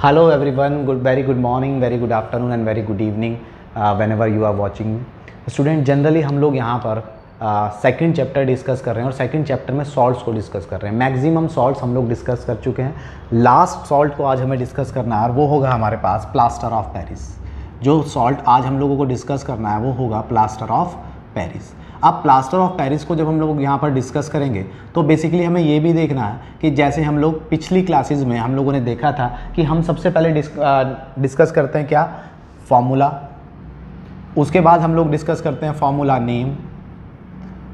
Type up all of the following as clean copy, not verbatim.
Hello everyone, very good morning, very good afternoon and very good evening whenever you are watching. Student generally हम लोग यहाँ पर second chapter discuss कर रहे हैं और सेकंड चैप्टर में सॉल्ट्स को डिस्कस कर रहे हैं। मैक्सिमम सॉल्ट्स हम लोग डिस्कस कर चुके हैं। लास्ट सॉल्ट को आज हमें डिस्कस करना है और वो होगा हमारे पास प्लास्टर ऑफ पेरिस। जो सॉल्ट आज हम लोगों को डिस्कस करना है वो होगा प्लास्टर ऑफ पेरिस। अब प्लास्टर ऑफ पेरिस को जब हम लोग यहाँ पर डिस्कस करेंगे तो बेसिकली हमें ये भी देखना है कि जैसे हम लोग पिछली क्लासेस में हम लोगों ने देखा था कि हम सबसे पहले डिस्कस करते हैं क्या, फॉर्मूला। उसके बाद हम लोग डिस्कस करते हैं फॉर्मूला नेम,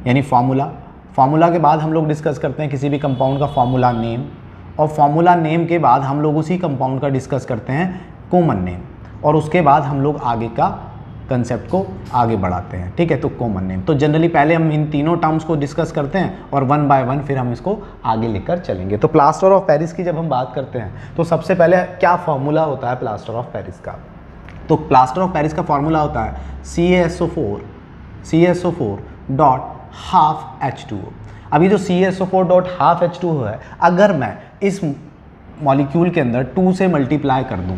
यानी फॉर्मूला के बाद हम लोग डिस्कस करते हैं किसी भी कंपाउंड का फॉर्मूला नेम, और फॉर्मूला नेम के बाद हम लोग उसी कंपाउंड का डिस्कस करते हैं कॉमन नेम, और उसके बाद हम लोग आगे का कंसेप्ट को आगे बढ़ाते हैं। ठीक है, तो कॉमन नेम। तो जनरली पहले हम इन तीनों टर्म्स को डिस्कस करते हैं और वन बाय वन फिर हम इसको आगे लेकर चलेंगे। तो प्लास्टर ऑफ पेरिस की जब हम बात करते हैं तो सबसे पहले क्या फॉर्मूला होता है प्लास्टर ऑफ पेरिस का। तो प्लास्टर ऑफ पेरिस का फॉर्मूला होता है CaSO4 डॉट हाफ H2O। अभी जो CaSO4 डॉट हाफ H2O है, अगर मैं इस मॉलिक्यूल के अंदर 2 से मल्टीप्लाई कर दूं,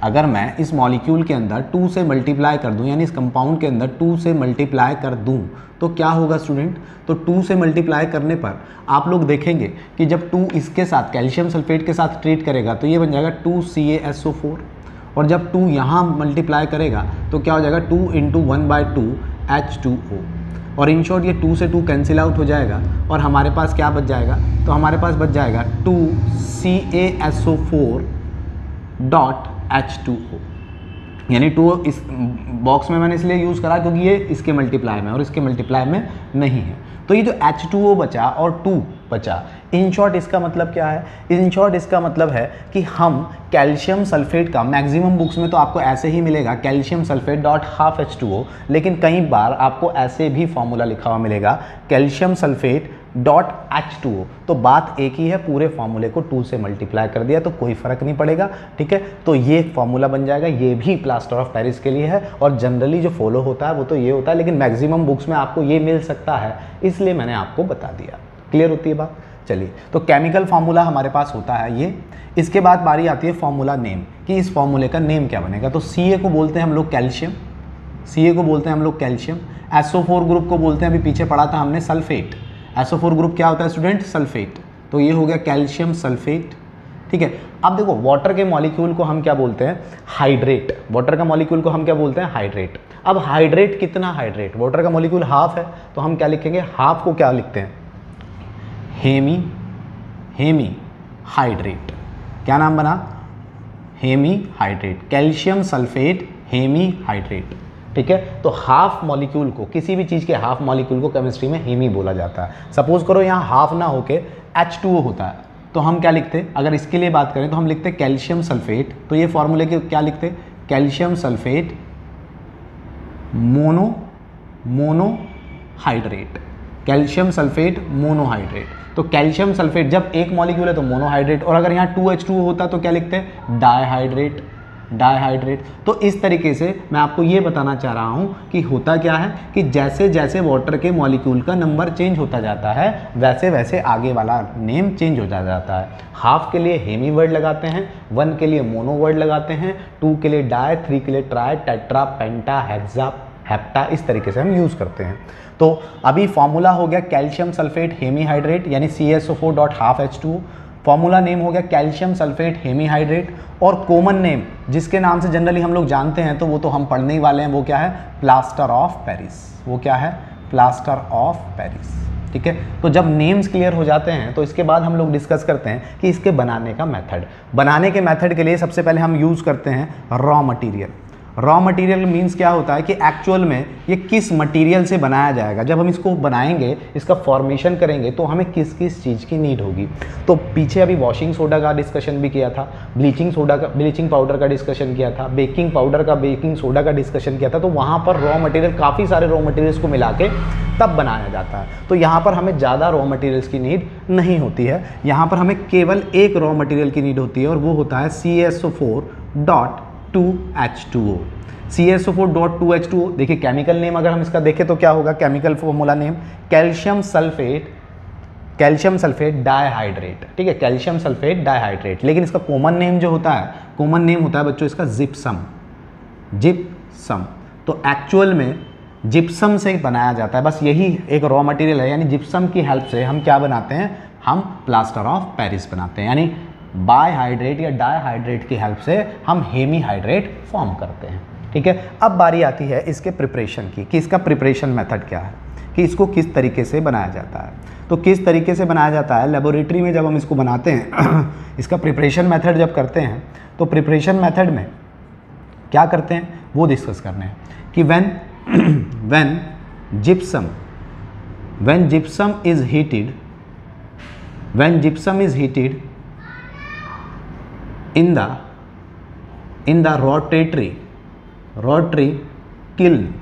अगर मैं इस मॉलिक्यूल के अंदर 2 से मल्टीप्लाई कर दूं, यानी इस कंपाउंड के अंदर 2 से मल्टीप्लाई कर दूं, तो क्या होगा स्टूडेंट। तो 2 से मल्टीप्लाई करने पर आप लोग देखेंगे कि जब 2 इसके साथ कैल्शियम सल्फेट के साथ ट्रीट करेगा तो ये बन जाएगा 2 CaSO4, और जब 2 यहाँ मल्टीप्लाई करेगा तो क्या हो जाएगा 2 × 1/2 H2O, और इन शॉर्ट ये 2 से 2 कैंसिल आउट हो जाएगा और हमारे पास क्या बच जाएगा, तो हमारे पास बच जाएगा 2 CaSO4 डॉट H2O, यानी 2 इस बॉक्स में मैंने इसलिए यूज़ करा क्योंकि ये इसके मल्टीप्लाई में और इसके मल्टीप्लाई में नहीं है। तो ये जो H2O बचा और 2 बचा, इन शॉर्ट इसका मतलब क्या है, इन शॉर्ट इसका मतलब है कि हम कैल्शियम सल्फेट का, मैक्सिमम बुक्स में तो आपको ऐसे ही मिलेगा calcium sulphate dot half H2O, लेकिन कई बार आपको ऐसे भी फॉर्मूला लिखा हुआ मिलेगा कैल्शियम सल्फेट डॉट H2O। तो बात एक ही है, पूरे फॉर्मूले को 2 से मल्टीप्लाई कर दिया तो कोई फ़र्क नहीं पड़ेगा। ठीक है, तो ये फॉर्मूला बन जाएगा। ये भी प्लास्टर ऑफ पेरिस के लिए है और जनरली जो फॉलो होता है वो तो ये होता है, लेकिन मैक्सिमम बुक्स में आपको ये मिल सकता है, इसलिए मैंने आपको बता दिया। क्लियर होती है बात। चलिए, तो केमिकल फार्मूला हमारे पास होता है ये। इसके बाद बारी आती है फॉर्मूला नेम, कि इस फॉर्मूले का नेम क्या बनेगा। तो Ca को बोलते हैं हम लोग कैल्शियम, Ca को बोलते हैं हम लोग कैल्शियम। SO4 ग्रुप को बोलते हैं, अभी पीछे पढ़ा था हमने, सल्फेट। SO4 ग्रुप क्या होता है स्टूडेंट, सल्फेट। तो ये हो गया कैल्शियम सल्फेट। ठीक है, अब देखो वाटर के मॉलिक्यूल को हम क्या बोलते हैं, हाइड्रेट। वाटर का मॉलिक्यूल को हम क्या बोलते हैं, हाइड्रेट। अब हाइड्रेट कितना हाइड्रेट, वाटर का मॉलिक्यूल हाफ है तो हम क्या लिखेंगे, हाफ को क्या लिखते हैं, हेमी हाइड्रेट। क्या नाम बना, hemi hydrate, calcium sulphate hemi hydrate. ठीक है, तो हाफ मॉलिक्यूल को, किसी भी चीज़ के हाफ मॉलिक्यूल को केमिस्ट्री में हेमी बोला जाता है। सपोज करो यहाँ हाफ ना होके H2O होता है तो हम क्या लिखते, अगर इसके लिए बात करें तो हम लिखते कैल्शियम सल्फेट। तो ये फॉर्मूले के क्या लिखते, calcium sulphate monohydrate, calcium sulphate monohydrate. तो कैल्शियम सल्फेट जब एक मॉलिक्यूल है तो मोनोहाइड्रेट, और अगर यहाँ 2H2O होता तो क्या लिखते हैं, डाइहाइड्रेट। तो इस तरीके से मैं आपको ये बताना चाह रहा हूँ कि होता क्या है कि जैसे जैसे वाटर के मॉलिक्यूल का नंबर चेंज होता जाता है वैसे वैसे आगे वाला नेम चेंज होता जाता है। हाफ के लिए हेमी वर्ड लगाते हैं, 1 के लिए मोनो वर्ड लगाते हैं, 2 के लिए डाई, 3 के लिए ट्राई, टेट्रा, पेंटा, हेक्सा, हेप्टा, इस तरीके से हम यूज़ करते हैं। तो अभी फॉर्मूला हो गया कैल्शियम सल्फेट हेमी हाइड्रेट, यानी CaSO4 dot half H2O। Formula name हो गया कैल्शियम सल्फेट हेमी हाइड्रेट, और कॉमन नेम जिसके नाम से जनरली हम लोग जानते हैं तो वो तो हम पढ़ने ही वाले हैं, वो क्या है, प्लास्टर ऑफ पेरिस। वो क्या है, प्लास्टर ऑफ पेरिस। ठीक है, तो जब नेम्स क्लियर हो जाते हैं तो इसके बाद हम लोग डिस्कस करते हैं कि इसके बनाने का मेथड। बनाने के मेथड के लिए सबसे पहले हम यूज़ करते हैं raw material. Raw material means क्या होता है कि एक्चुअल में ये किस मटेरियल से बनाया जाएगा। जब हम इसको बनाएंगे, इसका फॉर्मेशन करेंगे तो हमें किस किस चीज़ की नीड होगी। तो पीछे अभी वॉशिंग सोडा का डिस्कशन भी किया था, ब्लीचिंग पाउडर का डिस्कशन किया था, बेकिंग पाउडर का, बेकिंग सोडा का डिस्कशन किया था। तो वहाँ पर रॉ मटेरियल, काफ़ी सारे रॉ मटेरियल्स को मिला के तब बनाया जाता है। तो यहाँ पर हमें ज़्यादा रॉ मटेरियल्स की नीड नहीं होती है, यहाँ पर हमें केवल एक रॉ मटेरियल की नीड होती है और वो होता है CaSO4 dot 2H2O। CaSO4 dot 2H2O। देखिए केमिकल नेम अगर हम इसका देखें तो क्या होगा, chemical formula name calcium sulphate calcium sulphate dihydrate, ठीक है, कैल्शियम सल्फेट डाइहाइड्रेट। लेकिन इसका कॉमन नेम जो होता है, कॉमन नेम होता है बच्चों इसका जिप्सम, जिप्सम। तो एक्चुअल में जिप्सम से बनाया जाता है, बस यही एक रॉ मटेरियल है, यानी जिप्सम की हेल्प से हम क्या बनाते हैं, हम प्लास्टर ऑफ पेरिस बनाते हैं, यानी बाइहाइड्रेट या डाइहाइड्रेट की हेल्प से हम हेमीहाइड्रेट फॉर्म करते हैं, ठीक है। अब बारी आती है इसके प्रिपरेशन की, कि इसका प्रिपरेशन मेथड क्या है, कि इसको किस तरीके से बनाया जाता है। तो किस तरीके से बनाया जाता है, लेबोरेटरी में जब हम इसको बनाते हैं इसका प्रिपरेशन मेथड जब करते हैं, तो प्रिपरेशन मेथड में क्या करते हैं वो डिस्कस करने हैं कि when gypsum is heated in the rotatory kiln,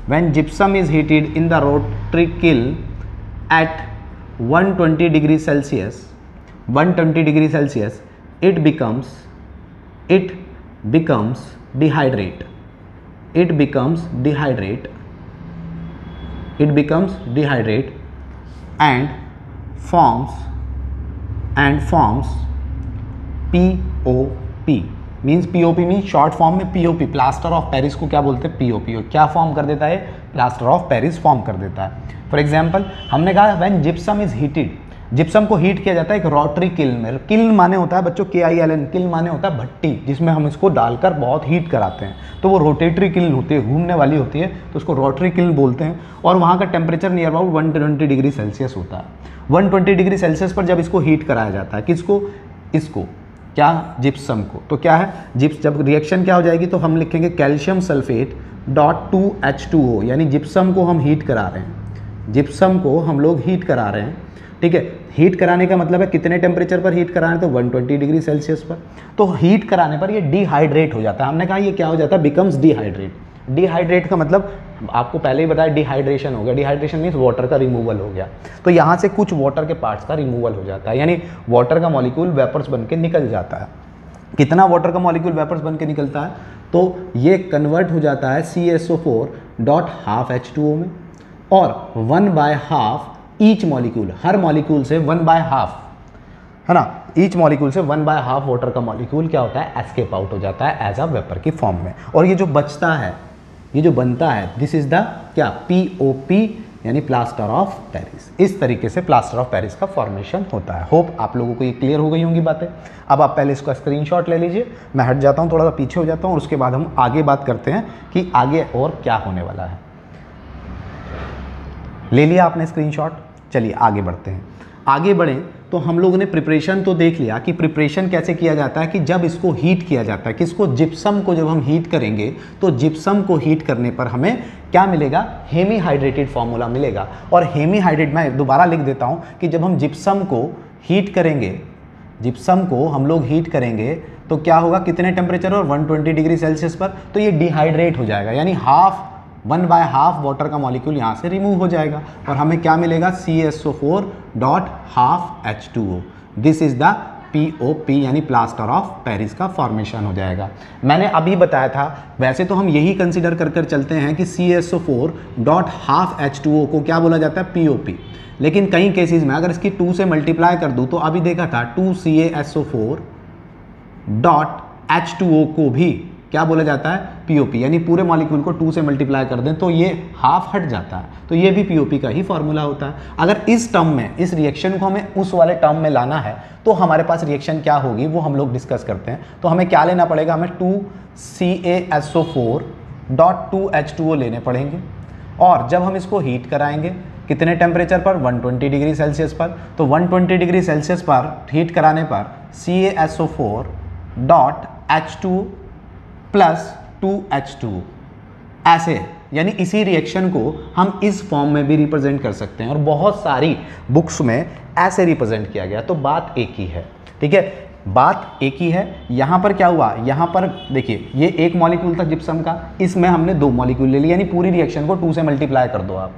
when gypsum is heated in the rotatory kiln at 120 degrees Celsius, it becomes dehydrate. It becomes dehydrate and forms POP, means POP means short form में POP, plaster of Paris को क्या बोलते हैं, POP। और क्या form कर देता है, प्लास्टर ऑफ पेरिस फॉर्म कर देता है। फॉर एग्जाम्पल हमने कहा when gypsum is heated, gypsum को हीट किया जाता है एक रोटरी किल्न में। किल्न माने होता है बच्चों KILN, किल्न माने होता है भट्टी, जिसमें हम इसको डालकर बहुत हीट कराते हैं। तो वो रोटेटरी किल्न होती है, घूमने वाली होती है, तो उसको रोटरी किल्न बोलते हैं। और वहाँ का temperature near about 120 degree Celsius होता है। 120 डिग्री सेल्सियस पर जब इसको हीट कराया जाता है, किसको, इसको, क्या, जिप्सम को। तो क्या है, जब रिएक्शन क्या हो जाएगी, तो हम लिखेंगे कैल्शियम सल्फेट डॉट 2H2O, यानी जिप्सम को हम हीट करा रहे हैं, जिप्सम को हम लोग हीट करा रहे हैं, ठीक है। हीट कराने का मतलब है कितने टेम्परेचर पर हीट कराना है, तो 120 डिग्री सेल्सियस पर। तो हीट कराने पर ये डिहाइड्रेट हो जाता है। हमने कहा ये क्या हो जाता है, बिकम्स डिहाइड्रेट। डिहाइड्रेट का मतलब आपको पहले ही बताया, डिहाइड्रेशन हो गया। डिहाइड्रेशन मीन्स वाटर का रिमूवल हो गया। तो यहाँ से कुछ वाटर के पार्ट्स का रिमूवल हो जाता है, यानी वाटर का मॉलिक्यूल वेपर्स बन के निकल जाता है। कितना वाटर का मॉलिक्यूल वेपर्स बन के निकलता है, तो ये कन्वर्ट हो जाता है CaSO4 डॉट हाफ H2O में, और 1/2 ईच मॉलिक्यूल, हर मॉलिक्यूल से 1/2, है ना, ईच मॉलिक्यूल से 1/2 वाटर का मॉलिक्यूल क्या होता है, एस्केप आउट हो जाता है एज अ वेपर की फॉर्म में। और ये जो बचता है, ये जो बनता है, दिस इज द क्या, POP, यानी प्लास्टर ऑफ पेरिस। इस तरीके से प्लास्टर ऑफ पेरिस का फॉर्मेशन होता है। होप आप लोगों को ये क्लियर हो गई होंगी बातें। अब आप पहले इसका स्क्रीनशॉट ले लीजिए, मैं हट जाता हूँ, थोड़ा सा पीछे हो जाता हूँ, और उसके बाद हम आगे बात करते हैं कि आगे और क्या होने वाला है। ले लिया आपने स्क्रीनशॉट, चलिए आगे बढ़ते हैं। आगे बढ़ें तो हम लोगों ने प्रिपरेशन तो देख लिया कि प्रिपरेशन कैसे किया जाता है, कि जब इसको हीट किया जाता है, किसको, जिप्सम को जब हम हीट करेंगे, तो जिप्सम को हीट करने पर हमें क्या मिलेगा, हेमीहाइड्रेटेड फॉर्मूला मिलेगा। और हेमीहाइड्रेट, मैं दोबारा लिख देता हूँ कि जब हम जिप्सम को हीट करेंगे, जिप्सम को हम लोग हीट करेंगे तो क्या होगा, कितने टेम्परेचर और 120 डिग्री सेल्सियस पर, तो ये डिहाइड्रेट हो जाएगा, यानी 1/2 वाटर का मॉलिक्यूल यहाँ से रिमूव हो जाएगा, और हमें क्या मिलेगा, CaSO4 dot half H2O। This is the POP, यानी प्लास्टर ऑफ पेरिस का फॉर्मेशन हो जाएगा। मैंने अभी बताया था, वैसे तो हम यही कंसीडर कर चलते हैं कि CaSO4 डॉट हाफ H2O को क्या बोला जाता है, POP। लेकिन कई केसेस में अगर इसकी 2 से मल्टीप्लाई कर दूँ, तो अभी देखा था 2 CaSO4 डॉट H2O को भी क्या बोला जाता है, POP, यानी पूरे मॉलिक्यूल को 2 से मल्टीप्लाई कर दें तो ये हाफ हट जाता है, तो ये भी POP का ही फॉर्मूला होता है। अगर इस टर्म में, इस रिएक्शन को हमें उस वाले टर्म में लाना है, तो हमारे पास रिएक्शन क्या होगी वो हम लोग डिस्कस करते हैं। तो हमें क्या लेना पड़ेगा, हमें 2 CaSO4 डॉट 2H2O लेने पड़ेंगे, और जब हम इसको हीट कराएंगे कितने टेम्परेचर पर, 120 डिग्री सेल्सियस पर, तो 120 डिग्री सेल्सियस पर हीट कराने पर CaSO4 dot H2 plus 2H2O, ऐसे, यानी इसी रिएक्शन को हम इस फॉर्म में भी रिप्रेजेंट कर सकते हैं, और बहुत सारी बुक्स में ऐसे रिप्रेजेंट किया गया। तो बात एक ही है, ठीक है, बात एक ही है। यहाँ पर क्या हुआ, यहाँ पर देखिए, ये एक मॉलिक्यूल था जिप्सम का, इसमें हमने 2 मॉलिक्यूल ले लिए, यानी पूरी रिएक्शन को 2 से मल्टीप्लाई कर दो, आप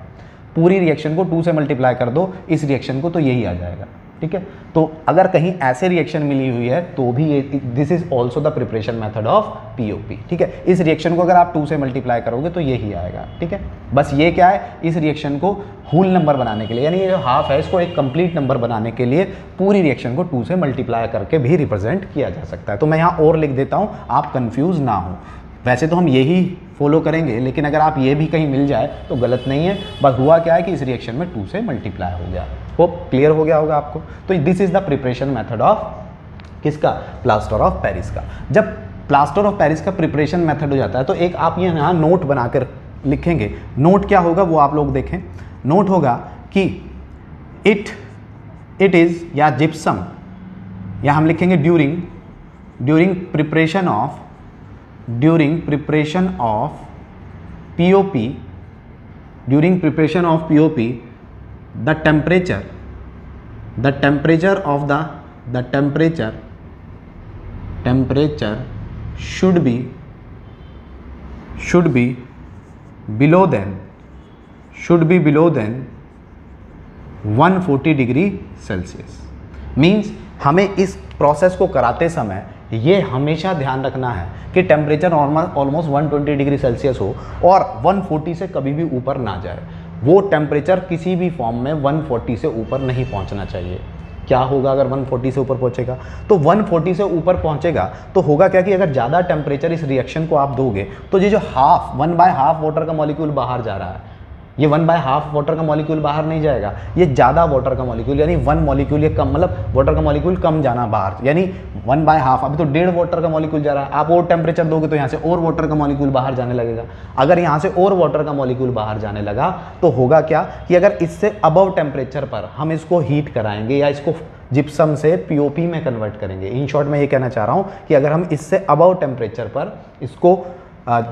पूरी रिएक्शन को 2 से मल्टीप्लाई कर दो इस रिएक्शन को, तो यही आ जाएगा। ठीक है। तो अगर कहीं ऐसे रिएक्शन मिली हुई है तो भी ये this is also the preparation method of POP, ठीक है। इस रिएक्शन को अगर आप 2 से मल्टीप्लाई करोगे तो यही आएगा, ठीक है। बस ये क्या है, इस रिएक्शन को होल नंबर बनाने के लिए, यानी ये जो हाफ है इसको एक कंप्लीट नंबर बनाने के लिए पूरी रिएक्शन को 2 से मल्टीप्लाई करके भी रिप्रेजेंट किया जा सकता है। तो मैं यहाँ और लिख देता हूँ, आप कंफ्यूज ना हो। वैसे तो हम यही फॉलो करेंगे, लेकिन अगर आप ये भी कहीं मिल जाए तो गलत नहीं है। बस हुआ क्या है कि इस रिएक्शन में 2 से मल्टीप्लाई हो गया। होप क्लियर हो गया होगा आपको। तो this is the preparation method of किसका, प्लास्टर ऑफ पेरिस का। जब प्लास्टर ऑफ पेरिस का प्रिपरेशन मेथड हो जाता है तो एक आप ये यहाँ नोट बनाकर लिखेंगे। नोट क्या होगा वो आप लोग देखें। नोट होगा कि इट इज या जिप्सम, या हम लिखेंगे during preparation of POP, the temperature should be below than 140 degree Celsius. Means हमें इस प्रोसेस को कराते समय ये हमेशा ध्यान रखना है कि टेम्परेचर ऑलमोस्ट 120 डिग्री सेल्सियस हो और 140 से कभी भी ऊपर ना जाए। वो टेम्परेचर किसी भी फॉर्म में 140 से ऊपर नहीं पहुंचना चाहिए। क्या होगा अगर 140 से ऊपर पहुंचेगा, तो 140 से ऊपर पहुंचेगा तो होगा क्या कि अगर ज़्यादा टेम्परेचर इस रिएक्शन को आप दोगे तो ये जो 1/2 वाटर का मॉलिक्यूल बाहर जा रहा है, ये 1/2 वाटर का मॉलिक्यूल बाहर नहीं जाएगा, ये ज़्यादा वाटर का मॉलिक्यूल, यानी 1 मॉलिक्यूल, ये कम, मतलब वाटर का मॉलिक्यूल कम जाना बाहर, यानी 1/2। अभी तो 1.5 वाटर का मॉलिक्यूल जा रहा है, आप और टेम्परेचर दोगे तो यहाँ से और वाटर का मॉलिक्यूल बाहर जाने लगेगा। अगर यहाँ से और वाटर का मॉलिक्यूल बाहर जाने लगा तो होगा क्या कि अगर इससे अबव टेम्परेचर पर हम इसको हीट कराएंगे या इसको जिप्सम से POP में कन्वर्ट करेंगे। इन शॉर्ट मैं ये कहना चाह रहा हूँ कि अगर हम इससे अबव टेम्परेचर पर इसको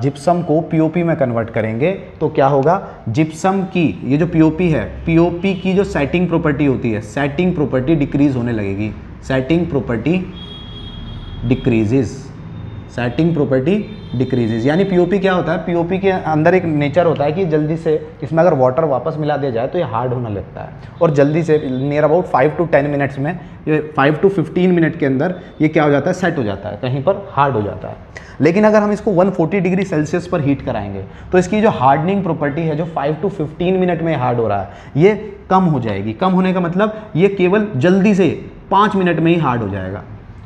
जिप्सम को POP में कन्वर्ट करेंगे तो क्या होगा, जिप्सम की ये जो POP है, POP की जो सेटिंग प्रॉपर्टी होती है, सेटिंग प्रॉपर्टी डिक्रीज होने लगेगी। सेटिंग प्रॉपर्टी डिक्रीजेज, यानी POP क्या होता है, POP के अंदर एक नेचर होता है कि जल्दी से इसमें अगर वाटर वापस मिला दिया जाए तो ये हार्ड होने लगता है, और जल्दी से नियर अबाउट 5 to 10 मिनट्स में, ये 5 to 15 मिनट के अंदर ये क्या हो जाता है, सेट हो जाता है, कहीं पर हार्ड हो जाता है। लेकिन अगर हम इसको 140 डिग्री सेल्सियस पर हीट कराएंगे तो इसकी जो हार्डनिंग प्रॉपर्टी है, जो 5 to 15 मिनट में हार्ड हो रहा है, ये कम हो जाएगी। कम होने का मतलब ये केवल जल्दी से 5 मिनट में ही हार्ड हो जाएगा।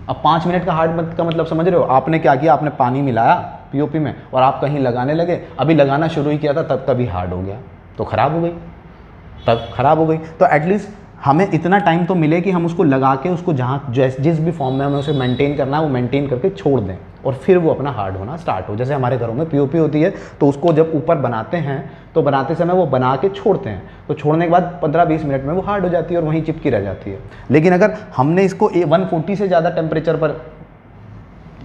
अब 5 मिनट का हार्ड का मतलब समझ रहे हो, आपने क्या किया, आपने पानी मिलाया POP में और आप कहीं लगाने लगे, अभी लगाना शुरू ही किया था तभी हार्ड हो गया, तो ख़राब हो गई। तो एटलीस्ट हमें इतना टाइम तो मिले कि हम उसको लगा के उसको जहाँ जिस भी फॉर्म में हमें उसे मेंटेन करना है वो मेंटेन करके छोड़ दें और फिर वो अपना हार्ड होना स्टार्ट हो। जैसे हमारे घरों में POP होती है तो उसको जब ऊपर बनाते हैं तो बनाते समय वो बना के छोड़ते हैं, तो छोड़ने के बाद 15-20 मिनट में वो हार्ड हो जाती है और वहीं चिपकी रह जाती है। लेकिन अगर हमने इसको 140 से ज़्यादा टेम्परेचर पर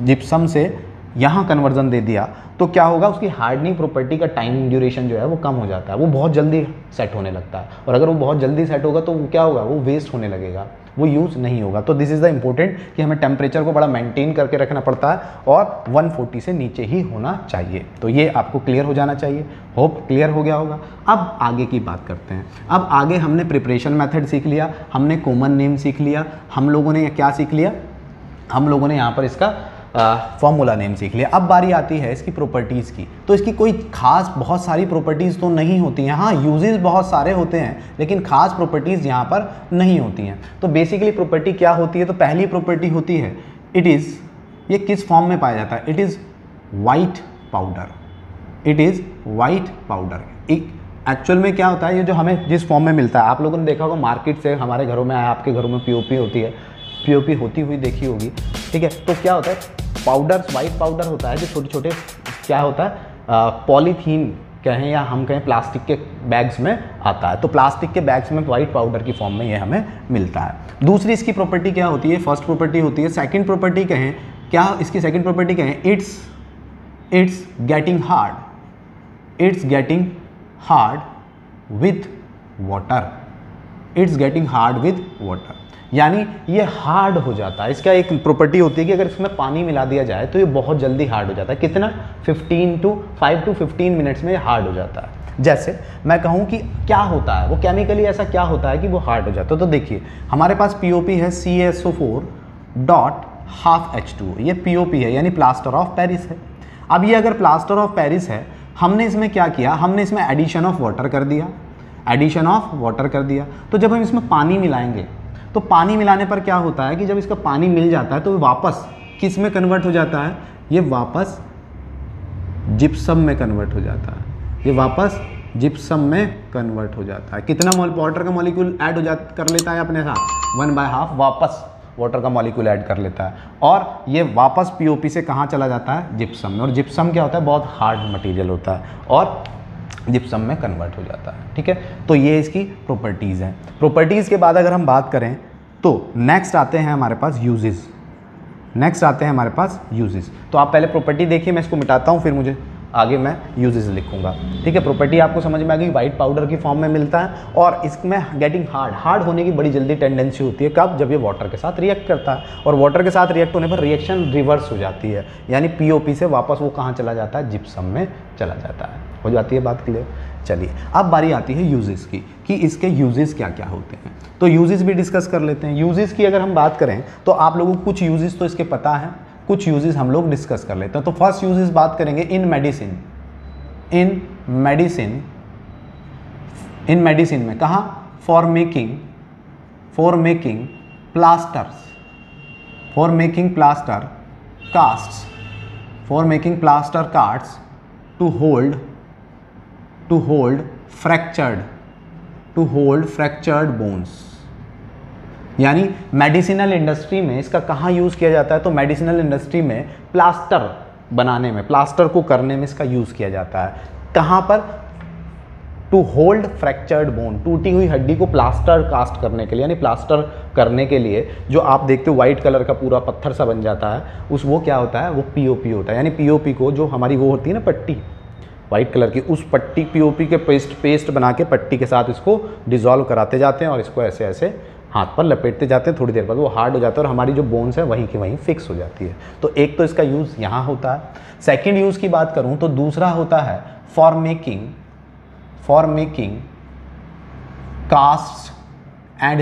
जिप्सम से यहाँ कन्वर्जन दे दिया तो क्या होगा, उसकी हार्डनिंग प्रॉपर्टी का टाइम ड्यूरेशन जो है वो कम हो जाता है, वो बहुत जल्दी सेट होने लगता है। और अगर वो बहुत जल्दी सेट होगा तो क्या होगा, वो वेस्ट होने लगेगा, वो यूज़ नहीं होगा। तो दिस इज़ द इम्पोर्टेंट कि हमें टेम्परेचर को बड़ा मेंटेन करके रखना पड़ता है और 140 से नीचे ही होना चाहिए। तो ये आपको क्लियर हो जाना चाहिए। होप क्लियर हो गया होगा। अब आगे की बात करते हैं। अब आगे हमने प्रिपरेशन मेथड सीख लिया, हमने कॉमन नेम सीख लिया, हम लोगों ने क्या सीख लिया, हम लोगों ने यहाँ पर इसका फॉर्मूला नेम सीख लिया। अब बारी आती है इसकी प्रॉपर्टीज़ की। तो इसकी कोई खास बहुत सारी प्रॉपर्टीज़ तो नहीं होती हैं, हाँ यूजेस बहुत सारे होते हैं लेकिन खास प्रॉपर्टीज़ यहाँ पर नहीं होती हैं। तो बेसिकली प्रॉपर्टी क्या होती है, तो पहली प्रॉपर्टी होती है इट इज़, ये किस फॉर्म में पाया जाता है, it is white powder. It is white powder. Actual में क्या होता है, ये जो हमें जिस फॉर्म में मिलता है, आप लोगों ने देखा होगा मार्केट से हमारे घरों में आया, आपके घरों में POP होती है, POP होती हुई देखी होगी, ठीक है। तो क्या होता है, पाउडर, वाइट पाउडर होता है जो छोटे छोटे क्या होता है, पॉलीथीन कहें या हम कहें प्लास्टिक के बैग्स में आता है। तो प्लास्टिक के बैग्स में वाइट पाउडर की फॉर्म में ये हमें मिलता है। दूसरी इसकी प्रॉपर्टी क्या होती है, फर्स्ट प्रॉपर्टी होती है। सेकंड प्रॉपर्टी कहें क्या, इसकी सेकंड प्रॉपर्टी कहें, it's getting hard with water. It's getting hard with water, यानी ये हार्ड हो जाता है। इसका एक प्रॉपर्टी होती है कि अगर इसमें पानी मिला दिया जाए तो ये बहुत जल्दी हार्ड हो जाता है। कितना? 5 to 15 मिनट्स में हार्ड हो जाता है। जैसे मैं कहूँ कि क्या होता है, वो केमिकली ऐसा क्या होता है कि वो हार्ड हो जाता है। तो देखिए हमारे पास POP है CaSO4.12H2, ये POP है यानी प्लास्टर ऑफ पेरिस है। अब ये अगर प्लास्टर ऑफ पेरिस है, हमने इसमें क्या किया, हमने इसमें एडिशन ऑफ वाटर कर दिया, एडिशन ऑफ वाटर कर दिया। तो जब हम इसमें पानी मिलाएंगे तो पानी मिलाने पर क्या होता है कि जब इसका पानी मिल जाता है तो वापस किस में कन्वर्ट हो जाता है, ये वापस जिप्सम में कन्वर्ट हो जाता है, ये वापस जिप्सम में कन्वर्ट हो जाता है। कितना वाटर का मॉलिक्यूल ऐड हो कर लेता है अपने साथ, 1/2 वापस वाटर का मॉलिक्यूल ऐड कर लेता है, और ये वापस POP से कहाँ चला जाता है, जिप्सम में। और जिप्सम क्या होता है, बहुत हार्ड मटेरियल होता है और जिप्सम में कन्वर्ट हो जाता है। ठीक है, तो ये इसकी प्रॉपर्टीज़ हैं। प्रॉपर्टीज़ के बाद अगर हम बात करें तो नेक्स्ट आते हैं हमारे पास यूजेस, नेक्स्ट आते हैं हमारे पास यूजेस। तो आप पहले प्रॉपर्टी देखिए, मैं इसको मिटाता हूँ, फिर मुझे आगे मैं यूजेस लिखूंगा। ठीक है, प्रॉपर्टी आपको समझ में आ गई, वाइट पाउडर की फॉर्म में मिलता है और इसमें गेटिंग हार्ड होने की बड़ी जल्दी टेंडेंसी होती है। कब? जब ये वाटर के साथ रिएक्ट करता है, और वाटर के साथ रिएक्ट होने पर रिएक्शन रिवर्स हो जाती है, यानी POP से वापस वो कहाँ चला जाता है, जिप्सम में चला जाता है। हो जाती है बात क्लियर। चलिए अब बारी आती है यूजेस की, कि इसके यूजेस क्या क्या होते हैं। तो यूजेस भी डिस्कस कर लेते हैं। यूजेस की अगर हम बात करें तो आप लोगों को कुछ यूजेस तो इसके पता है, कुछ यूजेस हम लोग डिस्कस कर लेते हैं। तो फर्स्ट यूजेस बात करेंगे इन मेडिसिन, इन मेडिसिन में कहाँ, for making plasters, for making plaster casts, for making plaster casts to hold fractured bones. यानी मेडिसिनल इंडस्ट्री में इसका कहाँ यूज़ किया जाता है, तो मेडिसिनल इंडस्ट्री में प्लास्टर बनाने में, प्लास्टर को करने में इसका यूज़ किया जाता है। कहाँ पर? टू होल्ड फ्रैक्चर्ड बोन, टूटी हुई हड्डी को प्लास्टर कास्ट करने के लिए, यानी प्लास्टर करने के लिए जो आप देखते हो वाइट कलर का पूरा पत्थर सा बन जाता है, वो क्या होता है, वो POP होता है। यानी POP को जो हमारी वो होती है ना पट्टी वाइट कलर की, उस पट्टी POP के पेस्ट बना के पट्टी के साथ इसको डिज़ोल्व कराते जाते हैं और इसको ऐसे ऐसे हाथ पर लपेटते जाते हैं। थोड़ी देर बाद वो हार्ड हो जाता है और हमारी जो बोन्स है वहीं की वहीं फिक्स हो जाती है। तो एक तो इसका यूज़ यहाँ होता है। सेकंड यूज़ की बात करूँ तो दूसरा होता है for making castes and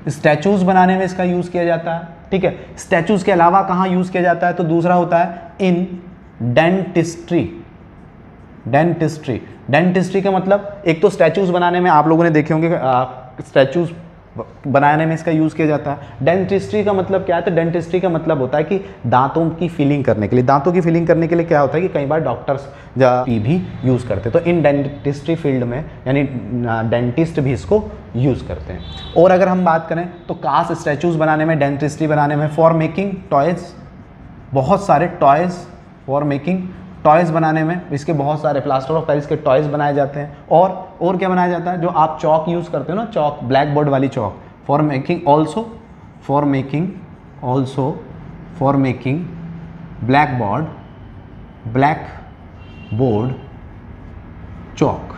statues बनाने में इसका यूज़ किया जाता है। ठीक है, स्टैचूज़ के अलावा कहाँ यूज़ किया जाता है, तो दूसरा होता है इन डेंटिस्ट्री का मतलब, एक तो स्टैचूज़ बनाने में आप लोगों ने देखे होंगे, स्टैचूज़ बनाने में इसका यूज़ किया जाता है। डेंटिस्ट्री का मतलब क्या है, तो डेंटिस्ट्री का मतलब होता है कि दांतों की फिलिंग करने के लिए। दांतों की फिलिंग करने के लिए क्या होता है कि कई बार डॉक्टर्स भी यूज़ करते हैं, तो इन डेंटिस्ट्री फील्ड में यानी डेंटिस्ट भी इसको यूज़ करते हैं। और अगर हम बात करें तो कास्ट स्टैचूज़ बनाने में, डेंटिस्ट्री बनाने में, फॉर मेकिंग टॉयज़, बहुत सारे टॉयज़, फॉर मेकिंग टॉयज़ बनाने में इसके बहुत सारे प्लास्टर ऑफ पेरिस के टॉयज़ बनाए जाते हैं। और क्या बनाया जाता है, जो आप चौक यूज़ करते हो ना, चौक, ब्लैक बोर्ड वाली chalk, for making blackboard chalk,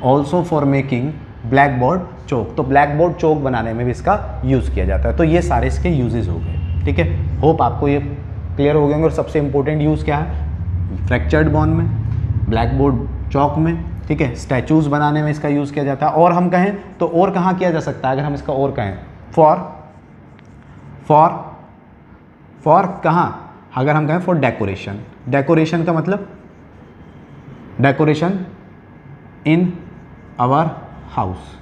also for making blackboard chalk. तो ब्लैक बोर्ड चौक बनाने में भी इसका यूज़ किया जाता है। तो ये सारे इसके यूजेस हो गए। ठीक है, होप आपको ये क्लियर हो गए होंगे। और सबसे इंपॉर्टेंट यूज़ क्या है, फ्रैक्चर्ड बोन में, ब्लैक बोर्ड चौक में। ठीक है, स्टैचूज़ बनाने में इसका यूज़ किया जाता है। और हम कहें तो और कहाँ किया जा सकता है, अगर हम इसका और कहें, फॉर कहाँ, अगर हम कहें फॉर डेकोरेशन का मतलब डेकोरेशन इन आवर हाउस,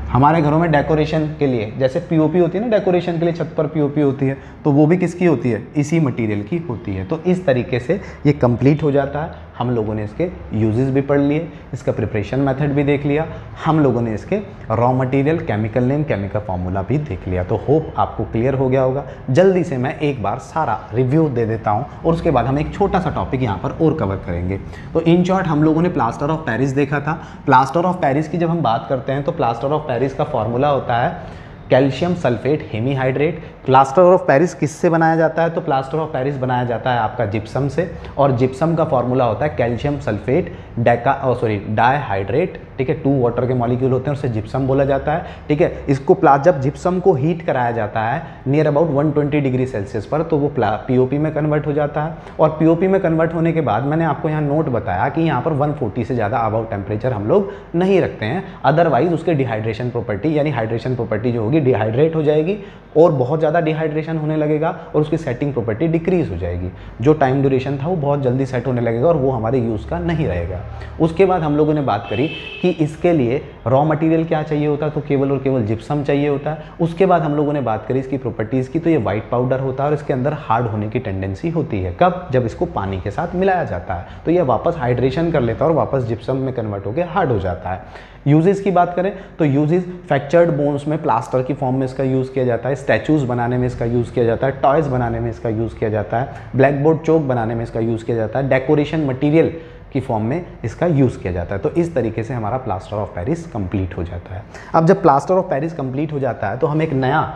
हमारे घरों में डेकोरेशन के लिए, जैसे POP होती है ना, डेकोरेशन के लिए छत पर POP होती है, तो वो भी किसकी होती है, इसी मटेरियल की होती है। तो इस तरीके से ये कंप्लीट हो जाता है। हम लोगों ने इसके यूजेस भी पढ़ लिए, इसका प्रिपरेशन मेथड भी देख लिया, हम लोगों ने इसके raw material, chemical name, chemical formula भी देख लिया। तो होप आपको क्लियर हो गया होगा। जल्दी से मैं एक बार सारा रिव्यू दे देता हूँ और उसके बाद हम एक छोटा सा टॉपिक यहाँ पर और कवर करेंगे। तो इन शॉर्ट हम लोगों ने प्लास्टर ऑफ पेरिस देखा था। प्लास्टर ऑफ पेरिस की जब हम बात करते हैं तो प्लास्टर ऑफ पेरिस का फॉर्मूला होता है calcium sulphate hemihydrate. Plaster of Paris किससे बनाया जाता है, तो प्लास्टर ऑफ पेरिस बनाया जाता है आपका जिप्सम से, और जिप्सम का फॉर्मूला होता है कैल्शियम सल्फेट डाईहाइड्रेट, ठीक है, 2 वाटर के मॉलिक्यूल होते हैं, उसे जिप्सम बोला जाता है, ठीक है। इसको जब जिप्सम को हीट कराया जाता है नियर अबाउट 120 डिग्री सेल्सियस पर, तो वो पीओपी में कन्वर्ट हो जाता है। और पीओपी में कन्वर्ट होने के बाद मैंने आपको यहाँ नोट बताया कि यहाँ पर 140 से ज़्यादा अबाउट टेम्परेचर हम लोग नहीं रखते हैं, अदरवाइज उसके डिहाइड्रेशन प्रॉपर्टी यानी हाइड्रेशन प्रॉपर्टी जो होगी डिहाइड्रेट हो जाएगी और बहुत ज़्यादा डिहाइड्रेशन होने लगेगा और उसकी सेटिंग प्रॉपर्टी डिक्रीज हो जाएगी। जो टाइम ड्यूरेशन था वो बहुत जल्दी सेट होने लगेगा और वो हमारे यूज़ का नहीं रहेगा। उसके बाद हम लोगों ने बात करी कि इसके लिए रॉ मटेरियल क्या चाहिए होता है, तो केवल और केवल जिप्सम चाहिए होता है। उसके बाद हम लोगों ने बात करी इसकी प्रॉपर्टीज़ की, तो ये वाइट पाउडर होता है और इसके अंदर हार्ड होने की टेंडेंसी होती है। कब? जब इसको पानी के साथ मिलाया जाता है तो ये वापस हाइड्रेशन कर लेता है और वापस जिप्सम में कन्वर्ट होकर हार्ड हो जाता है। यूजेस की बात करें तो यूजेस फ्रैक्चर्ड बोन्स में प्लास्टर की फॉर्म में इसका यूज़ किया जाता है, स्टैचूज बनाने में इसका यूज़ किया जाता है, टॉयज़ बनाने में इसका यूज़ किया जाता है, ब्लैक बोर्ड चौक बनाने में इसका यूज़ किया जाता है, डेकोरेशन मटेरियल की फॉर्म में इसका यूज़ किया जाता है। तो इस तरीके से हमारा प्लास्टर ऑफ पेरिस कंप्लीट हो जाता है। अब जब प्लास्टर ऑफ पेरिस कंप्लीट हो जाता है तो हम एक नया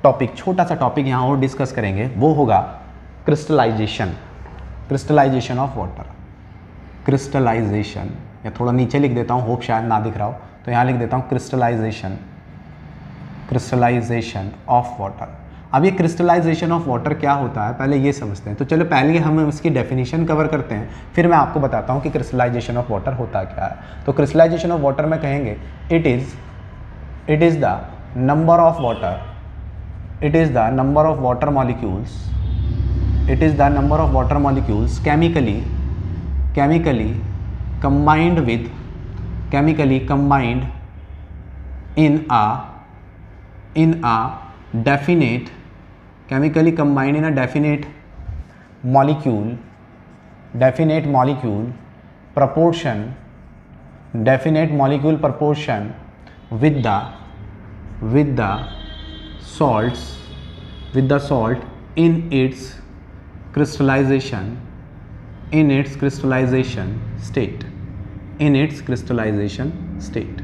टॉपिक, छोटा सा टॉपिक यहाँ और डिस्कस करेंगे, वो होगा क्रिस्टलाइजेशन ऑफ वाटर। क्रिस्टलाइजेशन, या थोड़ा नीचे लिख देता हूँ, होप शायद ना दिख रहा हो, तो यहाँ लिख देता हूँ क्रिस्टलाइजेशन ऑफ वाटर। अब ये क्रिस्टलाइजेशन ऑफ वाटर क्या होता है पहले ये समझते हैं। तो चलो पहले हम इसकी डेफिनेशन कवर करते हैं, फिर मैं आपको बताता हूँ कि क्रिस्टलाइजेशन ऑफ वाटर होता क्या है। तो क्रिस्टलाइजेशन ऑफ वाटर में कहेंगे it is the number of water, it is the number of water molecules chemically combined in a definite molecule proportion with the salt in its crystallization state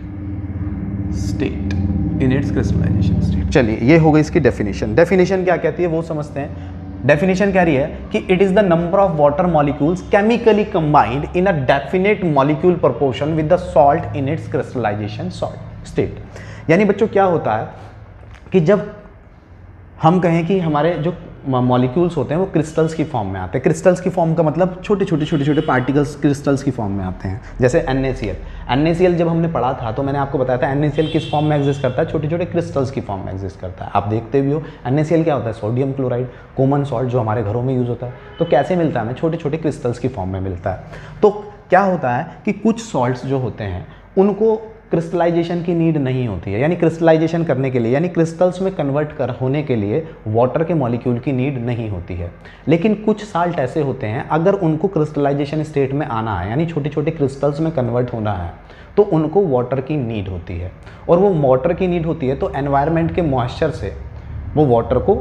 चलिए ये हो गई इसकी डेफिनेशन। डेफिनेशन क्या कहती है वो समझते हैं। डेफिनेशन कह रही है कि it is the number of water molecules chemically combined in a definite molecule proportion with the salt in its crystallization state. यानी बच्चों क्या होता है कि जब हम कहें कि हमारे जो मॉलिक्यूल्स होते हैं वो क्रिस्टल्स की फॉर्म में आते हैं। क्रिस्टल्स की फॉर्म का मतलब छोटे छोटे पार्टिकल्स क्रिस्टल्स की फॉर्म में आते हैं। जैसे NaCl जब हमने पढ़ा था तो मैंने आपको बताया था NaCl किस फॉर्म में एग्जिस्ट करता है, छोटे छोटे क्रिस्टल्स की फॉर्म में एग्जिस्ट करता है। आप देखते भी हो NaCl क्या होता है, सोडियम क्लोराइड, कॉमन सॉल्ट जो हमारे घरों में यूज़ होता है। तो कैसे मिलता है हमें, छोटे छोटे क्रिस्टल्स की फॉर्म में मिलता है। तो क्या होता है कि कुछ सॉल्ट्स जो होते हैं उनको क्रिस्टलाइजेशन की नीड नहीं होती है, यानी क्रिस्टलाइजेशन करने के लिए, यानी क्रिस्टल्स में कन्वर्ट होने के लिए वाटर के मॉलिक्यूल की नीड नहीं होती है। लेकिन कुछ साल्ट ऐसे होते हैं अगर उनको क्रिस्टलाइजेशन स्टेट में आना है, यानी छोटे छोटे क्रिस्टल्स में कन्वर्ट होना है, तो उनको वाटर की नीड होती है। और वो वाटर की नीड होती है तो एनवायरनमेंट के मॉइस्चर से वो वाटर को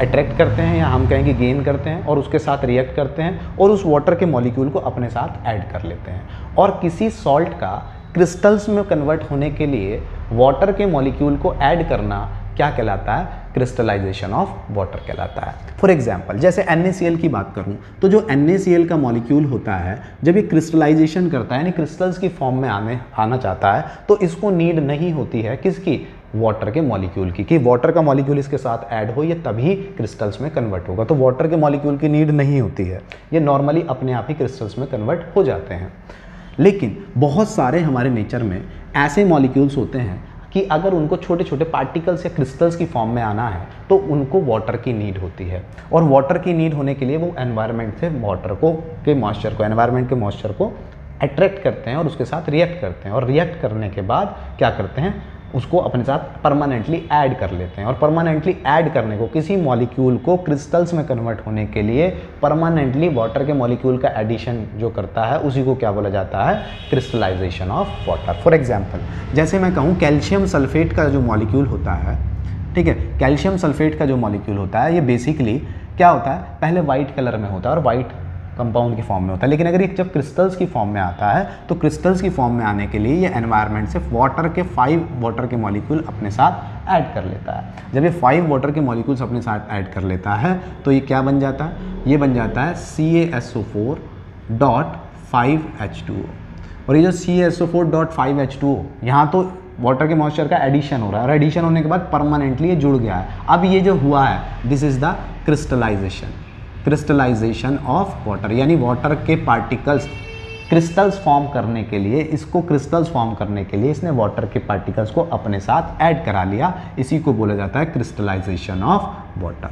अट्रैक्ट करते हैं, या हम कहेंगे गेन करते हैं, और उसके साथ रिएक्ट करते हैं और उस वाटर के मॉलिक्यूल को अपने साथ ऐड कर लेते हैं। और किसी सॉल्ट का क्रिस्टल्स में कन्वर्ट होने के लिए वाटर के मॉलिक्यूल को ऐड करना क्या कहलाता है, क्रिस्टलाइजेशन ऑफ वाटर कहलाता है। फॉर एग्जांपल जैसे NaCl की बात करूं तो जो NaCl का मॉलिक्यूल होता है जब ये क्रिस्टलाइजेशन करता है यानी क्रिस्टल्स की फॉर्म में आना चाहता है तो इसको नीड नहीं होती है किसकी, वाटर के मॉलिक्यूल की, कि वाटर का मॉलिक्यूल इसके साथ ऐड हो, ये तभी क्रिस्टल्स में कन्वर्ट होगा। तो वाटर के मॉलिक्यूल की नीड नहीं होती है, ये नॉर्मली अपने आप ही क्रिस्टल्स में कन्वर्ट हो जाते हैं। लेकिन बहुत सारे हमारे नेचर में ऐसे मॉलिक्यूल्स होते हैं कि अगर उनको छोटे छोटे पार्टिकल्स या क्रिस्टल्स की फॉर्म में आना है तो उनको वाटर की नीड होती है। और वाटर की नीड होने के लिए वो एनवायरनमेंट से वाटर को के मॉइस्चर को, एनवायरनमेंट के मॉइस्चर को अट्रैक्ट करते हैं और उसके साथ रिएक्ट करते हैं। और रिएक्ट करने के बाद क्या करते हैं, उसको अपने साथ परमानेंटली ऐड कर लेते हैं। और परमानेंटली ऐड करने को, किसी मॉलिक्यूल को क्रिस्टल्स में कन्वर्ट होने के लिए परमानेंटली वाटर के मॉलिक्यूल का एडिशन जो करता है उसी को क्या बोला जाता है, crystallization of water. For example जैसे मैं कहूँ कैल्शियम सल्फेट का जो मॉलिक्यूल होता है, ठीक है, कैल्शियम सल्फेट का जो मॉलिक्यूल होता है ये बेसिकली क्या होता है, पहले वाइट कलर में होता है और वाइट कंपाउंड की फॉर्म में होता है। लेकिन अगर ये जब क्रिस्टल्स की फॉर्म में आता है तो क्रिस्टल्स की फॉर्म में आने के लिए ये एनवायरनमेंट से 5 वाटर के मॉलिक्यूल अपने साथ ऐड कर लेता है। जब ये 5 वाटर के मॉलिक्यूल्स अपने साथ ऐड कर लेता है तो ये क्या बन जाता है, ये बन जाता है CaSO4 5H2O। और ये जो CaSO4.5H2O, यहाँ तो वाटर के मॉइस्चर का एडिशन हो रहा है और एडिशन होने के बाद परमानेंटली ये जुड़ गया है। अब ये जो हुआ है, this is the crystallization of water, यानी वाटर के पार्टिकल्स क्रिस्टल्स फॉर्म करने के लिए, इसको क्रिस्टल्स फॉर्म करने के लिए इसने वाटर के पार्टिकल्स को अपने साथ ऐड करा लिया। इसी को बोला जाता है crystallization of water,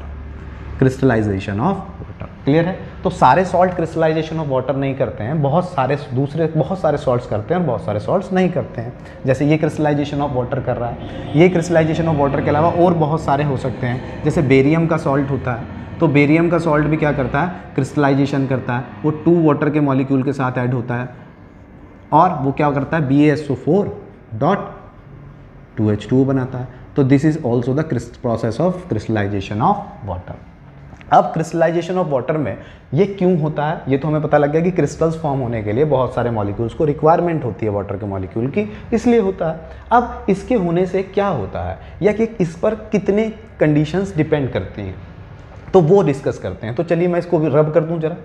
crystallization of water. Clear है? तो सारे सॉल्ट क्रिस्टलाइजेशन ऑफ वाटर नहीं करते हैं, बहुत सारे सॉल्ट्स करते हैं और बहुत सारे सॉल्ट्स नहीं करते हैं। जैसे ये क्रिस्टलाइजेशन ऑफ वाटर कर रहा है, ये क्रिस्टलाइजेशन ऑफ वाटर के अलावा और बहुत सारे हो सकते हैं। जैसे बेरियम का सॉल्ट होता है, तो बेरियम का सॉल्ट भी क्या करता है, क्रिस्टलाइजेशन करता है। वो 2 वाटर के मॉलिक्यूल के साथ ऐड होता है और वो क्या करता है, BaSO4.2H2O बनाता है। तो this is also the process of crystallization of water. अब क्रिस्टलाइजेशन ऑफ वाटर में ये क्यों होता है, ये तो हमें पता लग गया कि क्रिस्टल्स फॉर्म होने के लिए बहुत सारे मॉलिक्यूल्स को रिक्वायरमेंट होती है वाटर के मॉलिक्यूल की, इसलिए होता है। अब इसके होने से क्या होता है, या कि इस पर कितने कंडीशंस डिपेंड करती हैं, तो वो डिस्कस करते हैं। तो चलिए मैं इसको रब कर दूं, जरा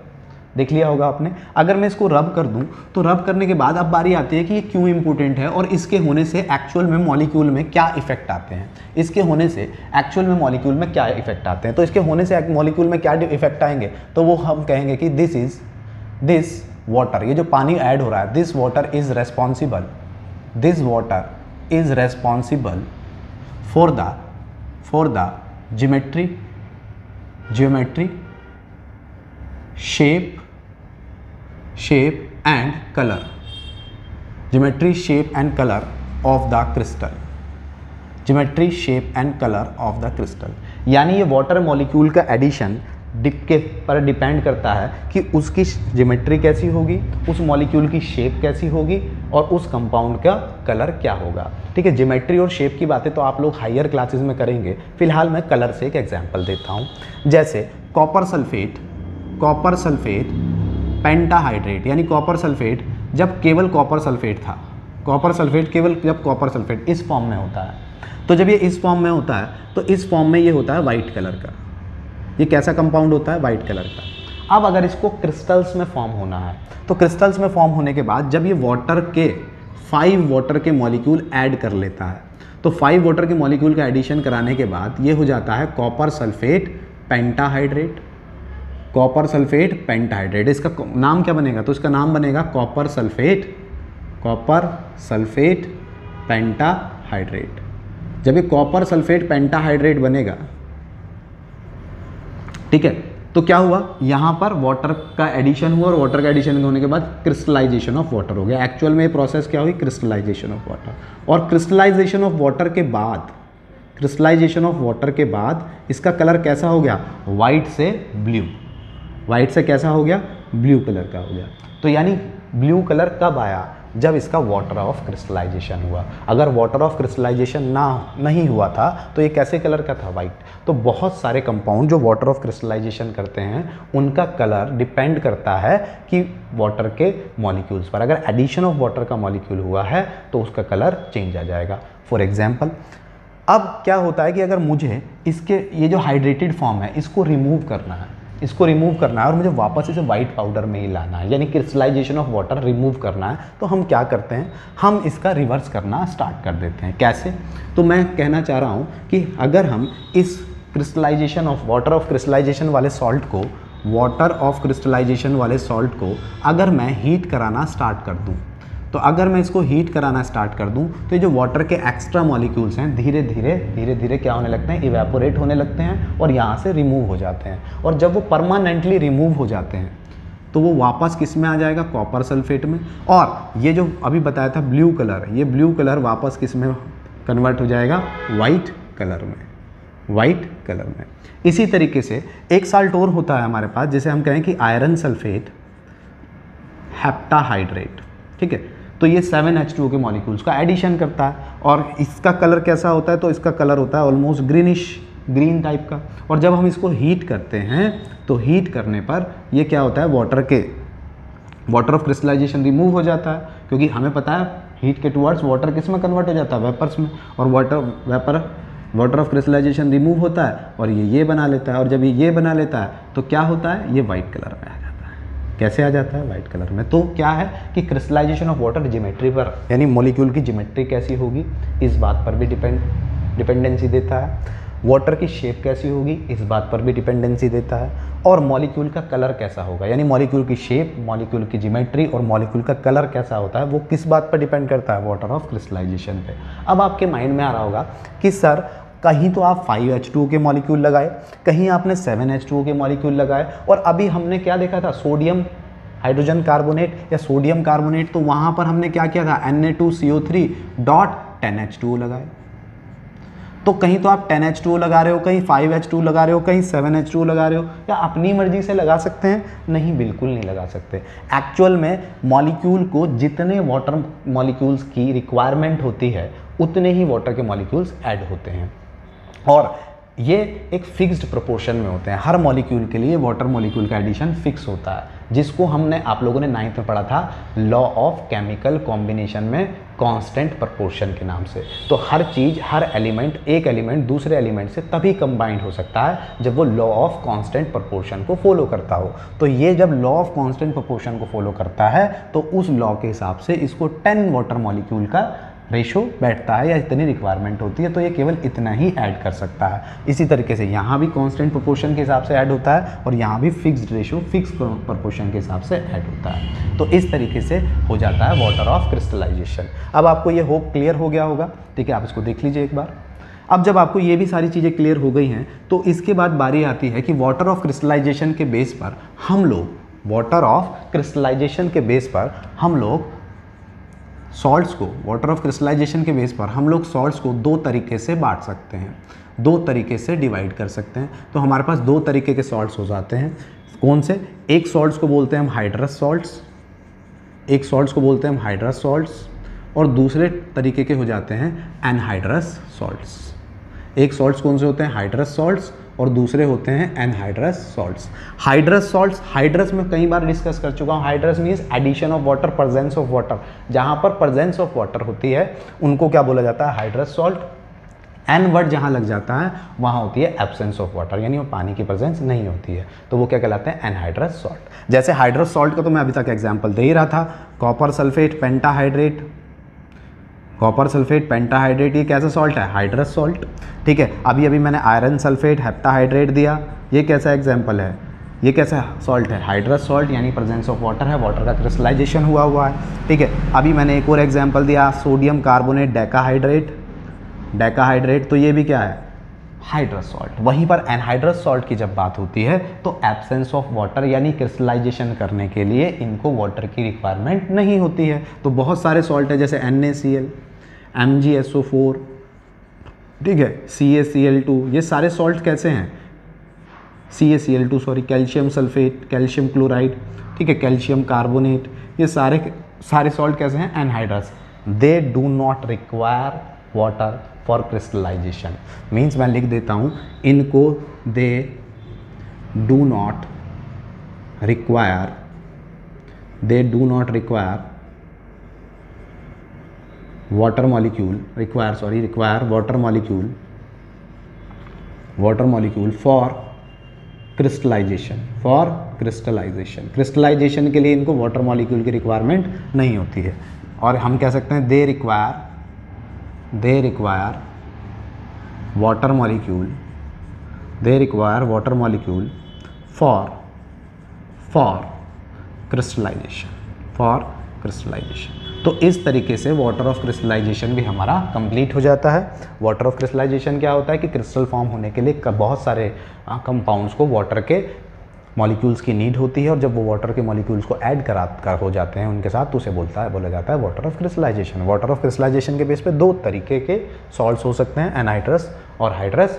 देख लिया होगा आपने। अगर मैं इसको रब कर दूं तो रब करने के बाद अब बारी आती है कि ये क्यों इंपॉर्टेंट है और इसके होने से एक्चुअल में मॉलिक्यूल में क्या इफेक्ट आते हैं। इसके होने से एक्चुअल में मॉलिक्यूल में क्या इफेक्ट आते हैं, तो इसके होने से मॉलिक्यूल में क्या इफेक्ट आएंगे, तो वो हम कहेंगे कि दिस वाटर, ये जो पानी ऐड हो रहा है, this water is responsible for the geometry shape and colour, geometry shape and colour of the crystal, geometry shape and colour of the crystal. यानी ये वाटर मॉलिक्यूल का एडिशन के पर डिपेंड करता है कि उसकी ज्योमेट्री कैसी होगी, उस मॉलिक्यूल की शेप कैसी होगी और उस कंपाउंड का कलर क्या होगा। ठीक है, ज्योमेट्री और शेप की बातें तो आप लोग हायर क्लासेस में करेंगे, फिलहाल मैं कलर से एक एग्जांपल देता हूँ। जैसे कॉपर सल्फेट पेंटाहाइड्रेट, यानी कॉपर सल्फेट जब केवल कॉपर सल्फेट था, जब कॉपर सल्फेट इस फॉर्म में होता है, तो जब ये इस फॉर्म में होता है तो इस फॉर्म में ये होता है वाइट कलर का। ये कैसा कंपाउंड होता है, वाइट कलर का। अब अगर इसको क्रिस्टल्स में फॉर्म होना है, तो क्रिस्टल्स में फॉर्म होने के बाद जब ये वाटर के 5 वाटर के मॉलिक्यूल ऐड कर लेता है, तो 5 वाटर के मॉलिक्यूल का एडिशन कराने के बाद ये हो जाता है कॉपर सल्फेट पेंटाहाइड्रेट। इसका नाम क्या बनेगा, तो इसका नाम बनेगा कॉपर सल्फेट पेंटाहाइड्रेट। जब ये कॉपर सल्फेट पेंटाहाइड्रेट बनेगा, ठीक है, तो क्या हुआ, यहाँ पर वाटर का एडिशन हुआ और वाटर का एडिशन होने के बाद क्रिस्टलाइजेशन ऑफ वाटर हो गया। एक्चुअल में ये प्रोसेस क्या हुई, क्रिस्टलाइजेशन ऑफ वाटर। और क्रिस्टलाइजेशन ऑफ वाटर के बाद इसका कलर कैसा हो गया, वाइट से कैसा हो गया, ब्लू कलर का हो गया। तो यानी ब्लू कलर कब आया, जब इसका वाटर ऑफ क्रिस्टलाइजेशन हुआ। अगर वाटर ऑफ क्रिस्टलाइजेशन नहीं हुआ था तो ये कैसे कलर का था, वाइट। तो बहुत सारे कंपाउंड जो वाटर ऑफ क्रिस्टलाइजेशन करते हैं उनका कलर डिपेंड करता है कि वाटर के मॉलिक्यूल्स पर। अगर एडिशन ऑफ वाटर का मॉलिक्यूल हुआ है तो उसका कलर चेंज आ जाएगा। फॉर एग्जाम्पल, अब क्या होता है कि अगर मुझे इसके ये जो हाइड्रेटेड फॉर्म है इसको रिमूव करना है और मुझे वापस इसे वाइट पाउडर में ही लाना है, यानी क्रिस्टलाइजेशन ऑफ वाटर रिमूव करना है, तो हम क्या करते हैं, हम इसका रिवर्स करना स्टार्ट कर देते हैं। कैसे, तो मैं कहना चाह रहा हूँ कि अगर हम इस crystallization of water of crystallization वाले सॉल्ट को अगर मैं हीट कराना स्टार्ट कर दूँ, तो अगर मैं इसको हीट कराना स्टार्ट कर दूं तो ये जो वाटर के एक्स्ट्रा मॉलिक्यूल्स हैं धीरे धीरे क्या होने लगते हैं, इवेपोरेट होने लगते हैं और यहाँ से रिमूव हो जाते हैं। और जब वो परमानेंटली रिमूव हो जाते हैं तो वो वापस किस में आ जाएगा, कॉपर सल्फेट में। और ये जो अभी बताया था ब्लू कलर, ये ब्लू कलर वापस किस में कन्वर्ट हो जाएगा, वाइट कलर में। इसी तरीके से एक साल्ट और होता है हमारे पास, जिसे हम कहें कि आयरन सल्फेट हेप्टाहाइड्रेट। ठीक है, तो ये 7H2O के मॉलिक्यूल्स का एडिशन करता है और इसका कलर कैसा होता है, तो इसका कलर होता है ऑलमोस्ट ग्रीन टाइप का। और जब हम इसको हीट करते हैं तो हीट करने पर ये क्या होता है, वाटर ऑफ क्रिस्टलाइजेशन रिमूव हो जाता है, क्योंकि हमें पता है हीट के टुवर्ड्स वाटर किस में कन्वर्ट हो जाता है, वेपर्स में। और वाटर ऑफ क्रिस्टलाइजेशन रिमूव होता है और ये बना लेता है, और जब ये बना लेता है तो क्या होता है, ये वाइट कलर में आ जाता है। कैसे आ जाता है, वाइट कलर में। तो क्या है कि क्रिस्टलाइजेशन ऑफ वाटर ज्योमेट्री पर, यानी मॉलिक्यूल की ज्योमेट्री कैसी होगी इस बात पर भी डिपेंडेंसी देता है। वाटर की शेप कैसी होगी इस बात पर भी डिपेंडेंसी देता है। और मॉलिक्यूल का कलर कैसा होगा, यानी मॉलिक्यूल की शेप, मॉलिक्यूल की ज्योमेट्री और मॉलिक्यूल का कलर कैसा होता है, वो किस बात पर डिपेंड करता है, वाटर ऑफ क्रिस्टलाइजेशन पे। अब आपके माइंड में आ रहा होगा कि सर कहीं तो आप 5H2O के मॉलिक्यूल लगाए, कहीं आपने 7H2O के मॉलिक्यूल लगाए, और अभी हमने क्या देखा था, सोडियम हाइड्रोजन कार्बोनेट या सोडियम कार्बोनेट, तो वहाँ पर हमने क्या किया था, Na2CO3.10H2O लगाए। तो कहीं तो आप 10H2O लगा रहे हो, कहीं 5H2O लगा रहे हो, कहीं 7H2O लगा रहे हो, या अपनी मर्जी से लगा सकते हैं? नहीं, बिल्कुल नहीं लगा सकते। एक्चुअल में मॉलिक्यूल को जितने वाटर मॉलिक्यूल्स की रिक्वायरमेंट होती है उतने ही वाटर के मॉलिक्यूल्स ऐड होते हैं, और ये एक फिक्स्ड प्रोपोर्शन में होते हैं। हर मॉलिक्यूल के लिए वाटर मॉलिक्यूल का एडिशन फिक्स होता है, जिसको हमने आप लोगों ने 9th में पढ़ा था लॉ ऑफ केमिकल कॉम्बिनेशन में कांस्टेंट प्रोपोर्शन के नाम से। तो हर चीज़, हर एलिमेंट, एक एलिमेंट दूसरे एलिमेंट से तभी कंबाइंड हो सकता है जब वो लॉ ऑफ कांस्टेंट प्रोपोर्शन को फॉलो करता हो। तो ये जब लॉ ऑफ कांस्टेंट प्रोपोर्शन को फॉलो करता है तो उस लॉ के हिसाब से इसको 10 वाटर मॉलिक्यूल का रेशो बैठता है या इतनी रिक्वायरमेंट होती है, तो ये केवल इतना ही ऐड कर सकता है। इसी तरीके से यहाँ भी कांस्टेंट प्रोपोर्शन के हिसाब से ऐड होता है और यहाँ भी फिक्स्ड रेशो, फिक्स प्रोपोर्शन के हिसाब से ऐड होता है। तो इस तरीके से हो जाता है वाटर ऑफ क्रिस्टलाइजेशन। अब आपको ये होप क्लियर हो गया होगा, ठीक है, आप इसको देख लीजिए एक बार। अब जब आपको ये भी सारी चीज़ें क्लियर हो गई हैं तो इसके बाद बारी आती है कि वाटर ऑफ क्रिस्टलाइजेशन के बेस पर हम लोग, वाटर ऑफ क्रिस्टलाइजेशन के बेस पर हम लोग सॉल्ट्स को, वाटर ऑफ क्रिस्टलाइजेशन के बेस पर हम लोग सॉल्ट्स को दो तरीके से बांट सकते हैं, दो तरीके से डिवाइड कर सकते हैं। तो हमारे पास दो तरीके के सॉल्ट्स हो जाते हैं। कौन से? एक सॉल्ट्स को बोलते हैं हम हाइड्रस सॉल्ट्स, एक सॉल्ट्स को बोलते हैं हम हाइड्रस सॉल्ट्स, और दूसरे तरीके के हो जाते हैं एनहाइड्रस सॉल्ट्स। एक सॉल्ट्स कौन से होते हैं? हाइड्रस सॉल्ट्स, और दूसरे होते हैं anhydrous salts. Hydrous salts, hydrous में कई बार डिस्कस कर चुका हूँ। Hydrous means addition of water, presence of water. जहाँ पर प्रेजेंस ऑफ वाटर होती है उनको क्या बोला जाता है? Hydrous salt. एन वर्ड जहाँ लग जाता है वहाँ होती है एब्सेंस ऑफ वाटर, यानी वो पानी की प्रेजेंस नहीं होती है, तो वो क्या कहलाते हैं? Anhydrous salt. जैसे हाइड्रस सॉल्ट का तो मैं अभी तक एग्जाम्पल दे ही रहा था, copper sulphate pentahydrate, copper sulphate pentahydrate, ये कैसा सॉल्ट है? Hydrous salt. ठीक है, अभी अभी मैंने आयरन सल्फेट हेप्टाहाइड्रेट दिया, ये कैसा एग्जाम्पल है? ये कैसा सॉल्ट है? हाइड्रस सॉल्ट, यानी प्रेजेंस ऑफ वाटर है, वाटर का क्रिस्टलाइजेशन हुआ है। ठीक है, अभी मैंने एक और एग्जाम्पल दिया, सोडियम कार्बोनेट डेकाहाइड्रेट, डेकाहाइड्रेट, तो ये भी क्या है? Hydrous salt. वहीं पर एनहाइड्रस सॉल्ट की जब बात होती है तो एब्सेंस ऑफ वाटर, यानी क्रिस्टलाइजेशन करने के लिए इनको वाटर की रिक्वायरमेंट नहीं होती है। तो बहुत सारे सॉल्ट है, जैसे NaCl, MgSO4, ठीक है, CaCl2, ये सारे सॉल्ट कैसे हैं? CaCl2 sorry, calcium sulphate, calcium chloride, ठीक है, कैल्शियम कार्बोनेट, ये सारे सॉल्ट कैसे हैं? Anhydrous. They do not require water for crystallization. Means मैं लिख देता हूँ इनको, they do not require water molecule, require water molecule for crystallization, crystallization के लिए इनको वाटर मॉलिक्यूल की रिक्वायरमेंट नहीं होती है। और हम कह सकते हैं they require water molecule for crystallization. तो इस तरीके से वाटर ऑफ क्रिस्टलाइजेशन भी हमारा कंप्लीट हो जाता है। वाटर ऑफ क्रिस्टलाइजेशन क्या होता है कि क्रिस्टल फॉर्म होने के लिए बहुत सारे कंपाउंड्स को वाटर के मॉलिक्यूल्स की नीड होती है, और जब वो वाटर के मॉलिक्यूल्स को ऐड कर हो जाते हैं उनके साथ, तो उसे बोला जाता है water of crystallization. Water of crystallization के बेस पे दो तरीके के सॉल्ट्स हो सकते हैं, एनहाइड्रस और हाइड्रस।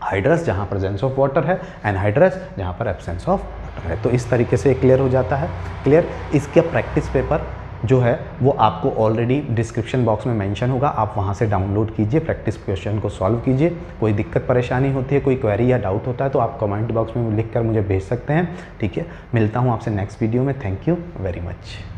हाइड्रस जहाँ प्रेजेंस ऑफ वाटर है, एनहाइड्रस जहाँ पर एब्सेंस ऑफ वाटर है। तो इस तरीके से क्लियर हो जाता है। क्लियर। इसका प्रैक्टिस पेपर जो है वो आपको ऑलरेडी डिस्क्रिप्शन बॉक्स में मेंशन होगा, आप वहाँ से डाउनलोड कीजिए, प्रैक्टिस क्वेश्चन को सॉल्व कीजिए। कोई दिक्कत परेशानी होती है, कोई क्वेरी या डाउट होता है तो आप कमेंट बॉक्स में लिख कर मुझे भेज सकते हैं। ठीक है, मिलता हूँ आपसे नेक्स्ट वीडियो में। Thank you very much.